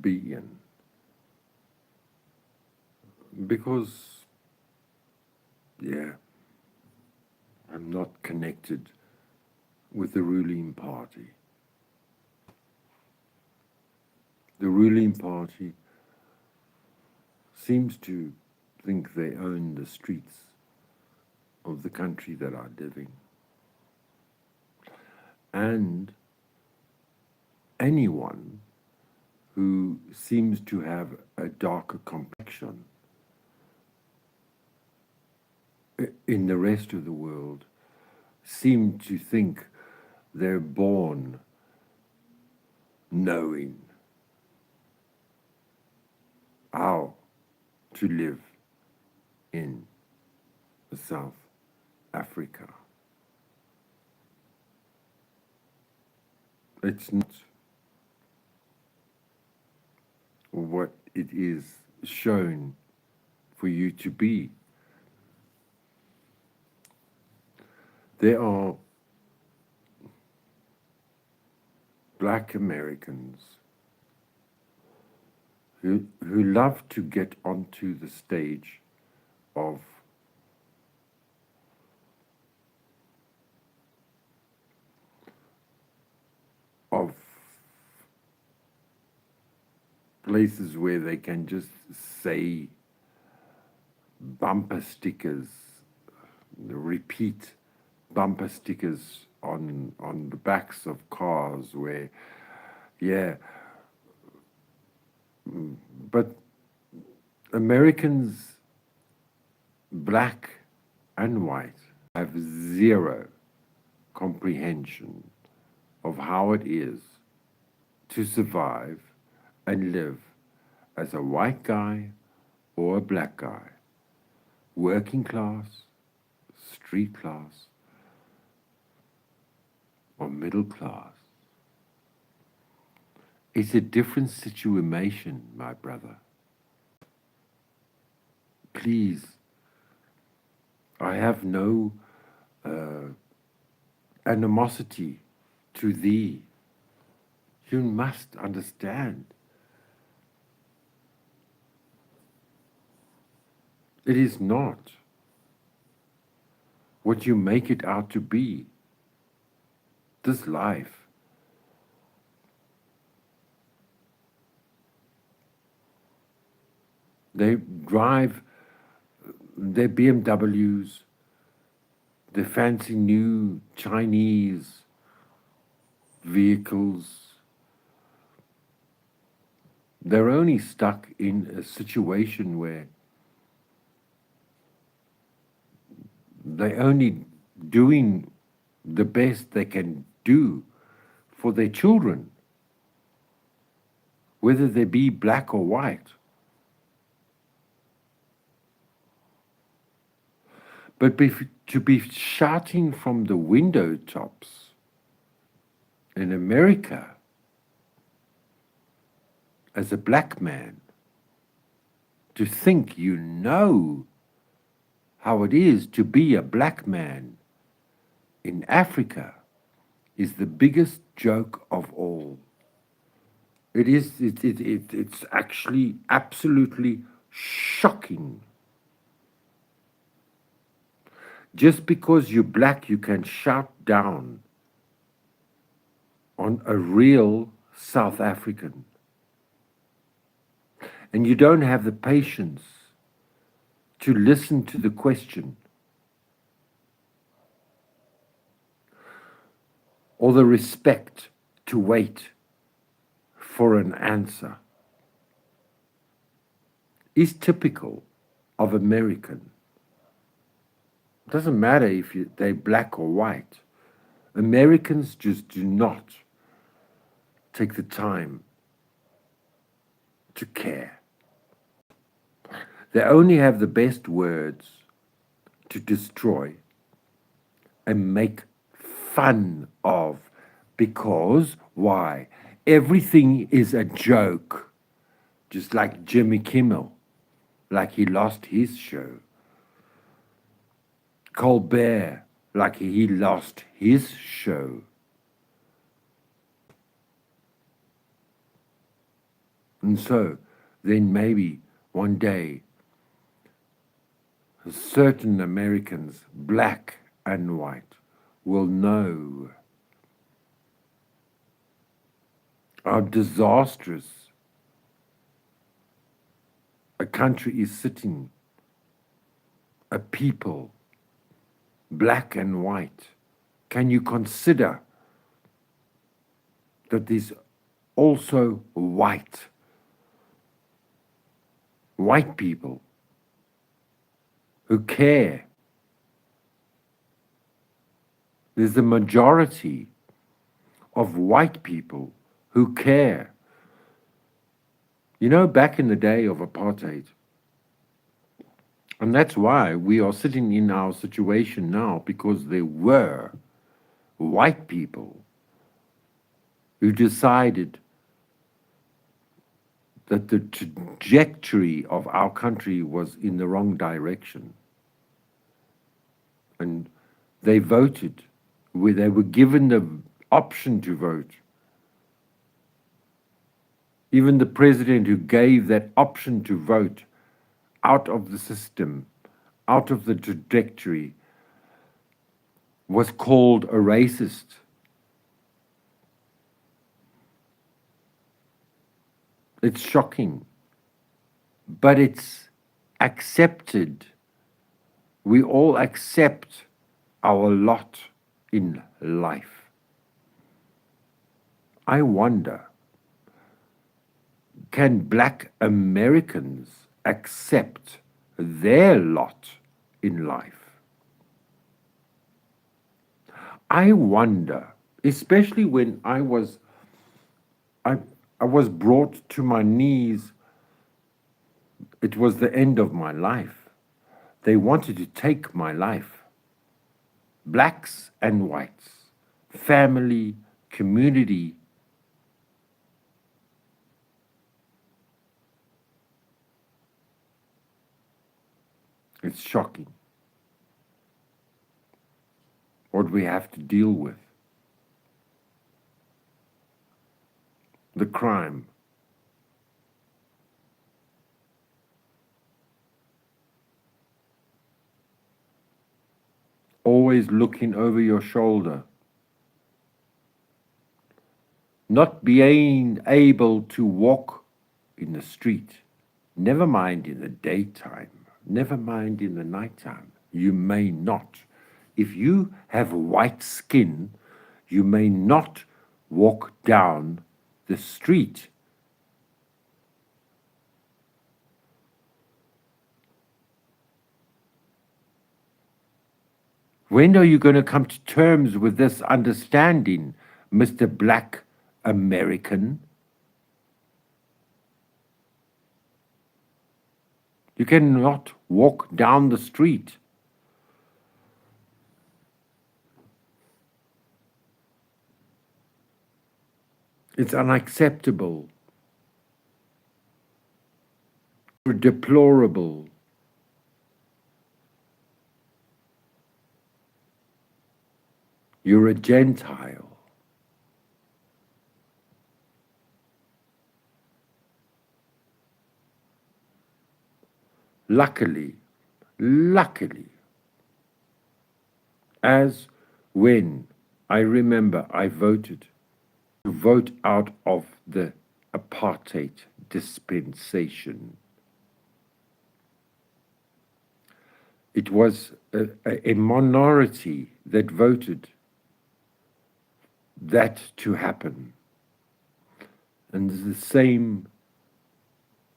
be in. Because, yeah, I'm not connected with the ruling party. The ruling party seems to think they own the streets of the country that I live in. And anyone who seems to have a darker complexion in the rest of the world seem to think they're born knowing how to live in South Africa. It's not what it is shown for you to be. There are Black Americans who love to get onto the stage of places where they can just say bumper stickers, repeat bumper stickers on the backs of cars where, yeah, but Americans, black and white, have zero comprehension of how it is to survive and live as a white guy or a black guy, working class, street class, or middle class. It's a different situation, my brother. Please, I have no animosity to thee. You must understand. It is not what you make it out to be. This life they drive their BMWs, their fancy new Chinese vehicles. They're only stuck in a situation where they're only doing the best they can do for their children, whether they be black or white. But to be shouting from the window tops in America as a black man, to think you know how it is to be a black man in Africa is the biggest joke of all. It's actually absolutely shocking. Just because you're black, you can shout down on a real South African. And you don't have the patience to listen to the question or the respect to wait for an answer is typical of American. It doesn't matter if they're black or white. Americans just do not take the time to care. They only have the best words to destroy and make fun of. Because, why? Everything is a joke. Just like Jimmy Kimmel, like he lost his show. Colbert, like he lost his show. And so then maybe one day certain Americans, black and white, will know how disastrous a country is sitting, a people, black and white. Can you consider that there's also white people who care? There's a majority of white people who care. You know, back in the day of apartheid, and that's why we are sitting in our situation now, because there were white people who decided that the trajectory of our country was in the wrong direction. And they voted, where they were given the option to vote. Even the president who gave that option to vote out of the system, out of the trajectory, was called a racist. It's shocking, but it's accepted. We all accept our lot in life. I wonder, can black Americans accept their lot in life? I wonder, especially when I was brought to my knees. It was the end of my life. They wanted to take my life. Blacks and whites, family, community. It's shocking what we have to deal with. The crime. Always looking over your shoulder. Not being able to walk in the street. Never mind in the daytime. Never mind in the nighttime. You may not. If you have white skin, you may not walk down the street. When are you going to come to terms with this understanding, Mr. Black American? You cannot walk down the street. It's unacceptable. You're deplorable. You're a Gentile. Luckily, as when I remember I voted to vote out of the apartheid dispensation, it was a minority that voted that to happen. And the same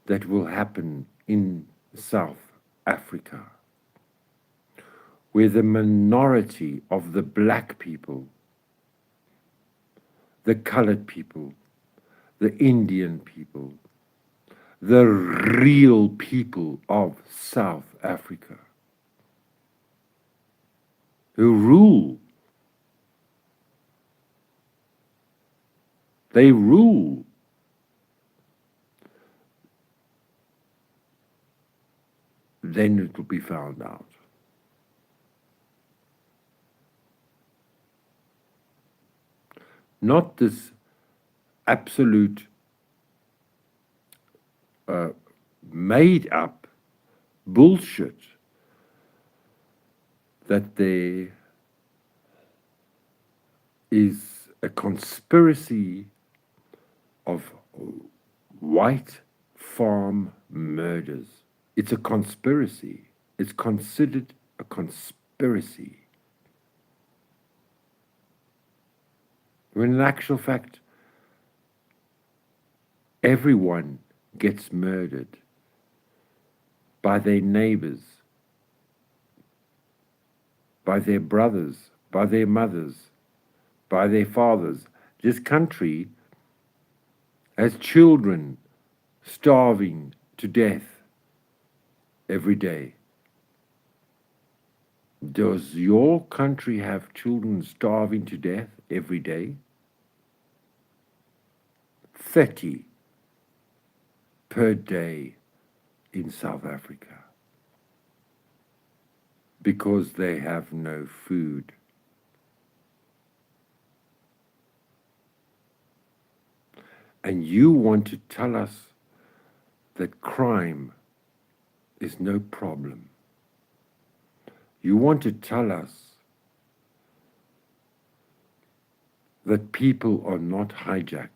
that will happen in South Africa, where the minority of the black people, the colored people, the Indian people, the real people of South Africa, who rule. They rule. Then it will be found out. Not this absolute made up bullshit that there is a conspiracy of white farm murders. It's a conspiracy. It's considered a conspiracy. When in actual fact, everyone gets murdered by their neighbors, by their brothers, by their mothers, by their fathers. This country has children starving to death every day. Does your country have children starving to death every day? 30 per day in South Africa because they have no food. And you want to tell us that crime is no problem. You want to tell us that people are not hijacked,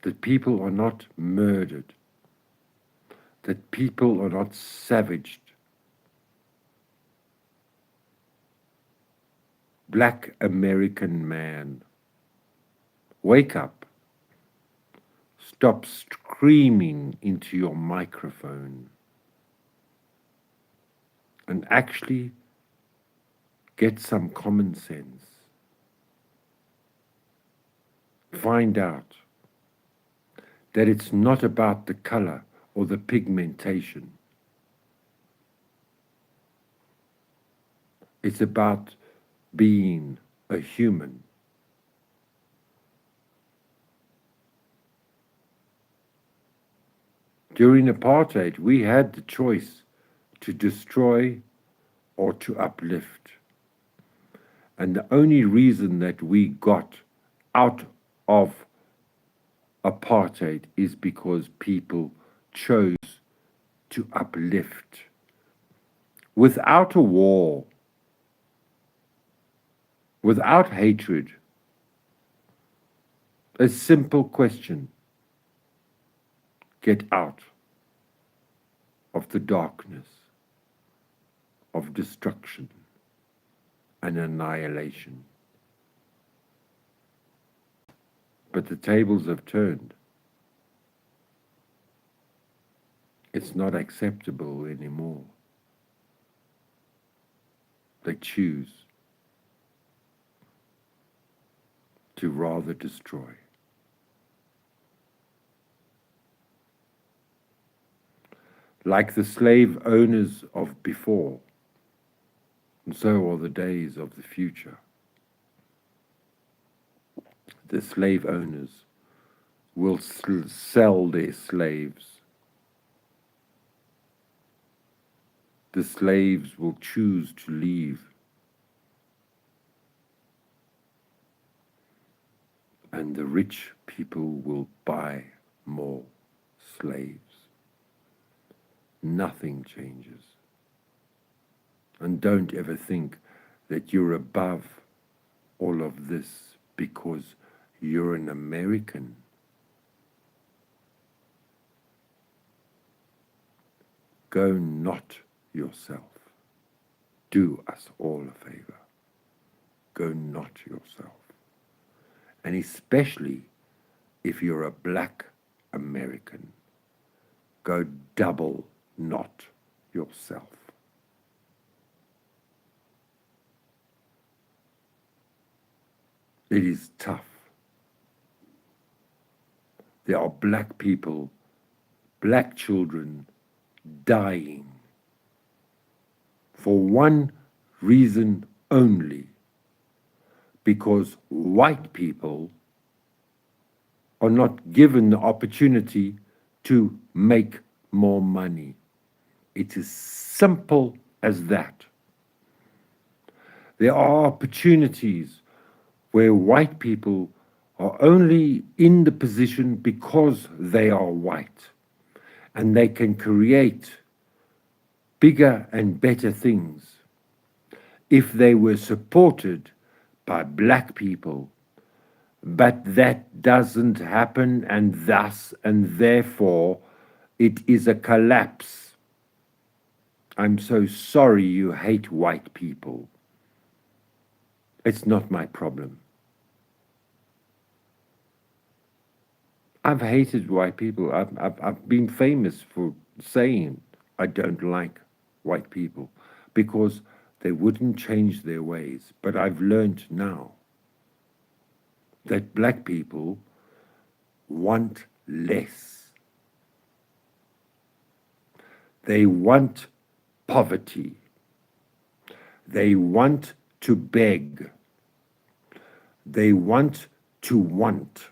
that people are not murdered, that people are not savaged. Black American man, wake up. Stop screaming into your microphone and actually get some common sense. Find out that it's not about the color or the pigmentation. It's about being a human. During apartheid, we had the choice to destroy or to uplift. And the only reason that we got out of apartheid is because people chose to uplift. Without a war, without hatred, a simple question: get out of the darkness of destruction and annihilation. But the tables have turned. It's not acceptable anymore. They choose to rather destroy. Like the slave owners of before, and so are the days of the future. The slave owners will sell their slaves. The slaves will choose to leave. And the rich people will buy more slaves. Nothing changes. And don't ever think that you're above all of this because you're an American. Go not yourself. Do us all a favor. Go not yourself. And especially if you're a black American, go double not yourself. It is tough. There are black people, black children dying for one reason only, because white people are not given the opportunity to make more money. It is simple as that. There are opportunities where white people are only in the position because they are white. and they can create bigger and better things if they were supported by black people. But that doesn't happen, and thus and therefore it is a collapse. I'm so sorry you hate white people. It's not my problem. I've hated white people. I've been famous for saying I don't like white people because they wouldn't change their ways. But I've learned now that black people want less. They want poverty. They want to beg. They want to want.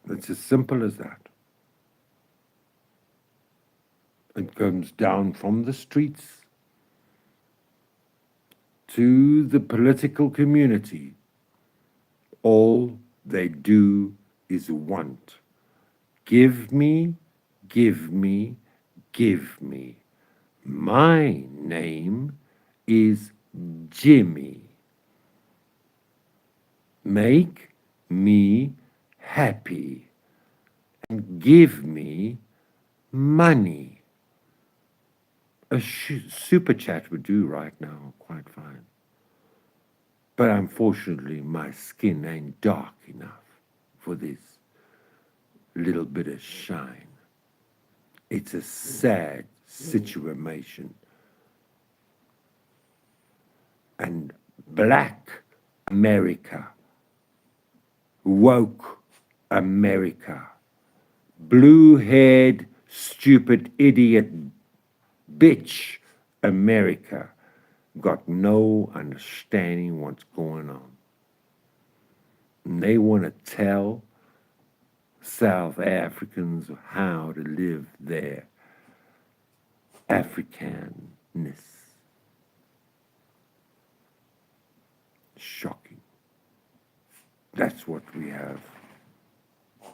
It's as simple as that. It comes down from the streets to the political community. All they do is want. Give me, give me, give me. My name is Jimmy. Make me happy and give me money. A super chat would do right now quite fine. But unfortunately, my skin ain't dark enough for this little bit of shine. It's a sad situation. And black America, woke America, blue-haired, stupid, idiot, bitch America got no understanding what's going on. And they want to tell South Africans how to live their Africanness. Shocking. That's what we have.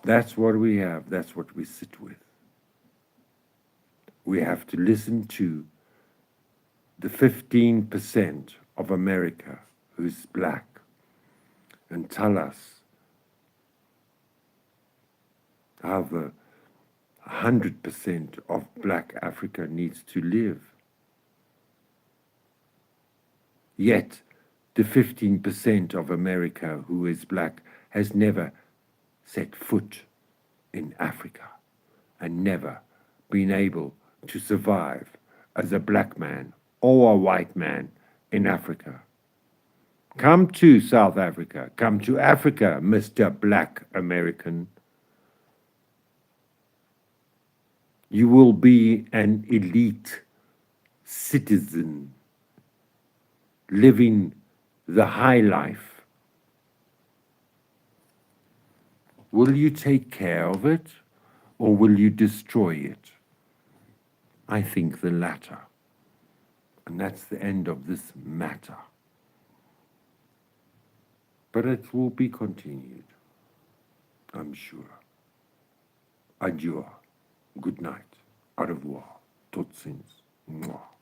That's what we have. That's what we sit with. We have to listen to the 15% of America who's black and tell us how the 100% of black Africa needs to live. Yet the 15% of America who is black has never set foot in Africa and never been able to survive as a black man or a white man in Africa. Come to South Africa. Come to Africa, Mr. Black American. You will be an elite citizen living the high life. Will you take care of it or will you destroy it? I think the latter. And that's the end of this matter. But it will be continued, I'm sure. Adieu. Good night. Au revoir. Tot ziens. Mwah.